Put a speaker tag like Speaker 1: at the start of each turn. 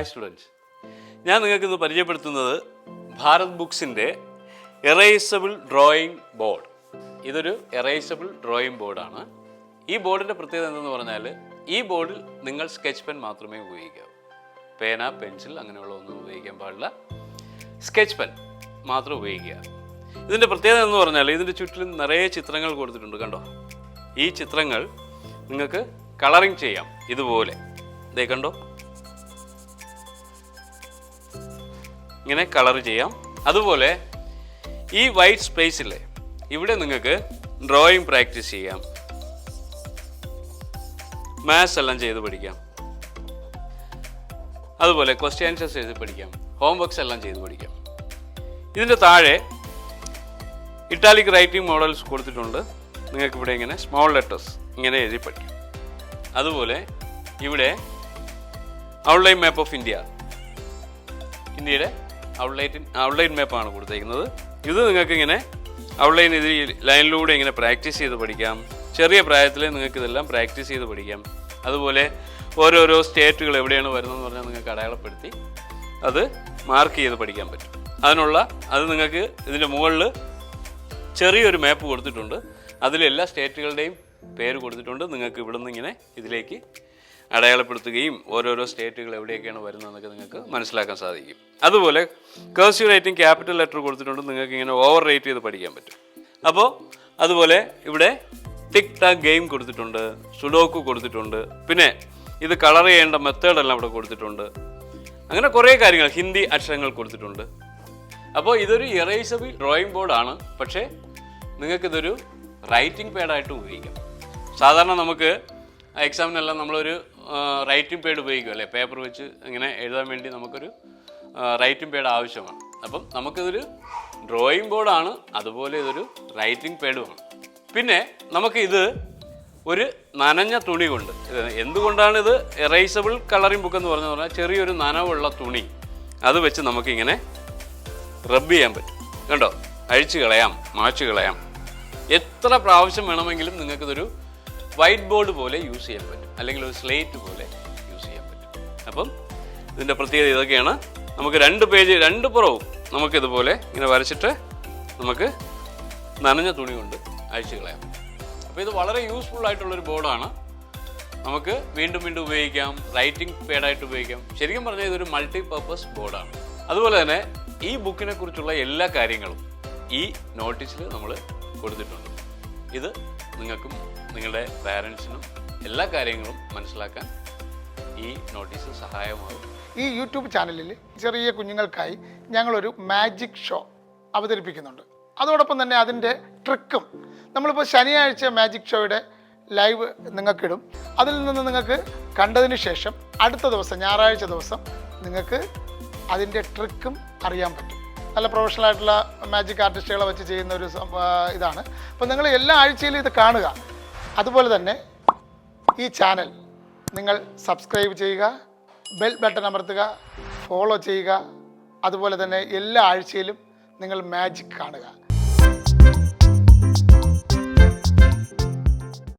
Speaker 1: Students, ഞാൻ നിങ്ങൾക്കിന്ന് പരിചയപ്പെടുത്തുന്നത് Bharat ബുക്സിൻ്റെ erasable drawing board. ഇതൊരു എറേസബിൾ ഡ്രോയിങ് ബോർഡാണ്. ഈ ബോർഡിൻ്റെ പ്രത്യേകത എന്തെന്ന് പറഞ്ഞാൽ, ഈ ബോർഡിൽ നിങ്ങൾ സ്കെച്ച് പെൻ മാത്രമേ ഉപയോഗിക്കാവൂ. പേന, പെൻസിൽ അങ്ങനെയുള്ള ഒന്നും ഉപയോഗിക്കാൻ പാടില്ല. സ്കെച്ച് പെൻ മാത്രം ഉപയോഗിക്കുക. ഇതിൻ്റെ പ്രത്യേകത എന്ന് പറഞ്ഞാൽ, ഇതിൻ്റെ ചുറ്റിലും നിറയെ ചിത്രങ്ങൾ കൊടുത്തിട്ടുണ്ട്. കണ്ടോ, ഈ ചിത്രങ്ങൾ നിങ്ങൾക്ക് കളറിങ് ചെയ്യാം. ഇതുപോലെ ദേ കണ്ടോ, ഇങ്ങനെ കളർ ചെയ്യാം. അതുപോലെ ഈ വൈറ്റ് സ്പേസില്ലേ, ഇവിടെ നിങ്ങൾക്ക് ഡ്രോയിങ് പ്രാക്ടീസ് ചെയ്യാം, മാത്സ് എല്ലാം ചെയ്ത് പഠിക്കാം, അതുപോലെ ക്വസ്റ്റ്യൻ ആൻസേഴ്സ് ചെയ്ത് പഠിക്കാം, ഹോംവർക്സ് എല്ലാം ചെയ്ത് പഠിക്കാം. ഇതിൻ്റെ താഴെ ഇറ്റാലിക് റൈറ്റിംഗ് മോഡൽസ് കൊടുത്തിട്ടുണ്ട്. നിങ്ങൾക്കിവിടെ ഇങ്ങനെ സ്മോൾ ലെറ്റേഴ്സ് ഇങ്ങനെ എഴുതി പഠിക്കാം. അതുപോലെ ഇവിടെ ഔട്ട്ലൈൻ മാപ്പ് ഓഫ് ഇന്ത്യ, ഇന്ത്യയുടെ ഔട്ട്ലൈൻ മാപ്പാണ് കൊടുത്തിരിക്കുന്നത്. ഇത് നിങ്ങൾക്ക് ഇങ്ങനെ ഔട്ട്ലൈൻ ഇത് ലൈനിലൂടെ ഇങ്ങനെ പ്രാക്ടീസ് ചെയ്ത് പഠിക്കാം. ചെറിയ പ്രായത്തിൽ നിങ്ങൾക്ക് ഇതെല്ലാം പ്രാക്ടീസ് ചെയ്ത് പഠിക്കാം. അതുപോലെ ഓരോരോ സ്റ്റേറ്റുകൾ എവിടെയാണ് വരുന്നതെന്ന് പറഞ്ഞാൽ നിങ്ങൾക്ക് അടയാളപ്പെടുത്തി അത് മാർക്ക് ചെയ്ത് പഠിക്കാൻ പറ്റും. അത് നിങ്ങൾക്ക് ഇതിൻ്റെ മുകളിൽ ചെറിയൊരു മാപ്പ് കൊടുത്തിട്ടുണ്ട്. അതിലെല്ലാ സ്റ്റേറ്റുകളുടെയും പേര് കൊടുത്തിട്ടുണ്ട്. നിങ്ങൾക്ക് ഇവിടെ നിന്ന് ഇങ്ങനെ ഇതിലേക്ക് അടയാളപ്പെടുത്തുകയും ഓരോരോ സ്റ്റേറ്റുകൾ എവിടെയൊക്കെയാണ് വരുന്നതെന്നൊക്കെ നിങ്ങൾക്ക് മനസ്സിലാക്കാൻ സാധിക്കും. അതുപോലെ കർസീവ് റൈറ്റിംഗ് ക്യാപിറ്റൽ ലെറ്റർ കൊടുത്തിട്ടുണ്ട്. നിങ്ങൾക്ക് ഇങ്ങനെ ഓവർ റൈറ്റ് ചെയ്ത് പഠിക്കാൻ പറ്റും. അപ്പോൾ അതുപോലെ ഇവിടെ ടിക് ടാക് ഗെയിം കൊടുത്തിട്ടുണ്ട്, സുഡോക്കു കൊടുത്തിട്ടുണ്ട്. പിന്നെ ഇത് കളർ ചെയ്യേണ്ട മെത്തേഡെല്ലാം ഇവിടെ കൊടുത്തിട്ടുണ്ട്. അങ്ങനെ കുറേ കാര്യങ്ങൾ, ഹിന്ദി അക്ഷരങ്ങൾ കൊടുത്തിട്ടുണ്ട്. അപ്പോൾ ഇതൊരു എറേസബിൾ ഡ്രോയിങ് ബോർഡാണ്. പക്ഷേ നിങ്ങൾക്കിതൊരു റൈറ്റിംഗ് പാഡായിട്ട് ഉപയോഗിക്കാം. സാധാരണ നമുക്ക് എക്സാമിനെല്ലാം നമ്മളൊരു റൈറ്റിംഗ് പാഡ് ഉപയോഗിക്കും അല്ലേ, പേപ്പർ വെച്ച് ഇങ്ങനെ എഴുതാൻ വേണ്ടി നമുക്കൊരു റൈറ്റിംഗ് പാഡ് ആവശ്യമാണ്. അപ്പം നമുക്കിതൊരു ഡ്രോയിങ് ബോർഡാണ്, അതുപോലെ ഇതൊരു റൈറ്റിംഗ് പാഡുമാണ്. പിന്നെ നമുക്കിത് ഒരു നനഞ്ഞ തുണി കൊണ്ട്, എന്തുകൊണ്ടാണ് ഇത് എറേസബിൾ കളറിംഗ് ബുക്ക് എന്ന് പറഞ്ഞാൽ, ചെറിയൊരു നനവുള്ള തുണി അത് വെച്ച് നമുക്കിങ്ങനെ റബ്ബ് ചെയ്യാൻ പറ്റും. കണ്ടോ, അഴിച്ചു കളയാം, മായ്ച്ചു കളയാം. എത്ര പ്രാവശ്യം വേണമെങ്കിലും നിങ്ങൾക്കിതൊരു വൈറ്റ് ബോർഡ് പോലെ യൂസ് ചെയ്യാൻ പറ്റും, അല്ലെങ്കിൽ ഒരു സ്ലേറ്റ് പോലെ യൂസ് ചെയ്യാൻ പറ്റും. അപ്പം ഇതിൻ്റെ പ്രത്യേകത ഇതൊക്കെയാണ്. നമുക്ക് 2 പേജ് 2 പുറവും നമുക്കിതുപോലെ ഇങ്ങനെ വരച്ചിട്ട് നമുക്ക് നനഞ്ഞ തുണി കൊണ്ട് അഴിച്ചു കളയാം. അപ്പോൾ ഇത് വളരെ യൂസ്ഫുൾ ആയിട്ടുള്ളൊരു ബോർഡാണ്. നമുക്ക് വീണ്ടും വീണ്ടും ഉപയോഗിക്കാം, റൈറ്റിംഗ് പാഡായിട്ട് ഉപയോഗിക്കാം. ശരിക്കും പറഞ്ഞാൽ ഇതൊരു മൾട്ടി പർപ്പസ് ബോർഡാണ്. അതുപോലെ തന്നെ ഈ ബുക്കിനെ കുറിച്ചുള്ള എല്ലാ കാര്യങ്ങളും ഈ നോട്ടീസിൽ നമ്മൾ കൊടുത്തിട്ടുണ്ട്. ഇത് നിങ്ങൾക്കും നിങ്ങളുടെ പാരൻസിനും എല്ലാ കാര്യങ്ങളും മനസ്സിലാക്കാൻ ഈ നോട്ടീസ് സഹായമാകും.
Speaker 2: ഈ യൂട്യൂബ് ചാനലിൽ ചെറിയ കുഞ്ഞുങ്ങൾക്കായി ഞങ്ങളൊരു മാജിക് ഷോ അവതരിപ്പിക്കുന്നുണ്ട്. അതോടൊപ്പം തന്നെ അതിൻ്റെ ട്രിക്കും നമ്മളിപ്പോൾ ശനിയാഴ്ച മാജിക് ഷോയുടെ ലൈവ് നിങ്ങൾക്കിടും. അതിൽ നിന്ന് നിങ്ങൾക്ക് കണ്ടതിന് ശേഷം അടുത്ത ദിവസം ഞായറാഴ്ച ദിവസം നിങ്ങൾക്ക് അതിൻ്റെ ട്രിക്കും അറിയാൻ പറ്റും. നല്ല പ്രൊഫഷണൽ ആയിട്ടുള്ള മാജിക് ആർട്ടിസ്റ്റുകളെ വെച്ച് ചെയ്യുന്ന ഒരു ഇതാണ്. അപ്പോൾ നിങ്ങൾ എല്ലാ ആഴ്ചയിലും ഇത് കാണുക. അതുപോലെ തന്നെ ഈ ചാനൽ നിങ്ങൾ സബ്സ്ക്രൈബ് ചെയ്യുക, ബെൽ ബട്ടൺ അമർത്തുക, ഫോളോ ചെയ്യുക. അതുപോലെ തന്നെ എല്ലാ ആഴ്ചയിലും നിങ്ങൾ മാജിക് കാണുക.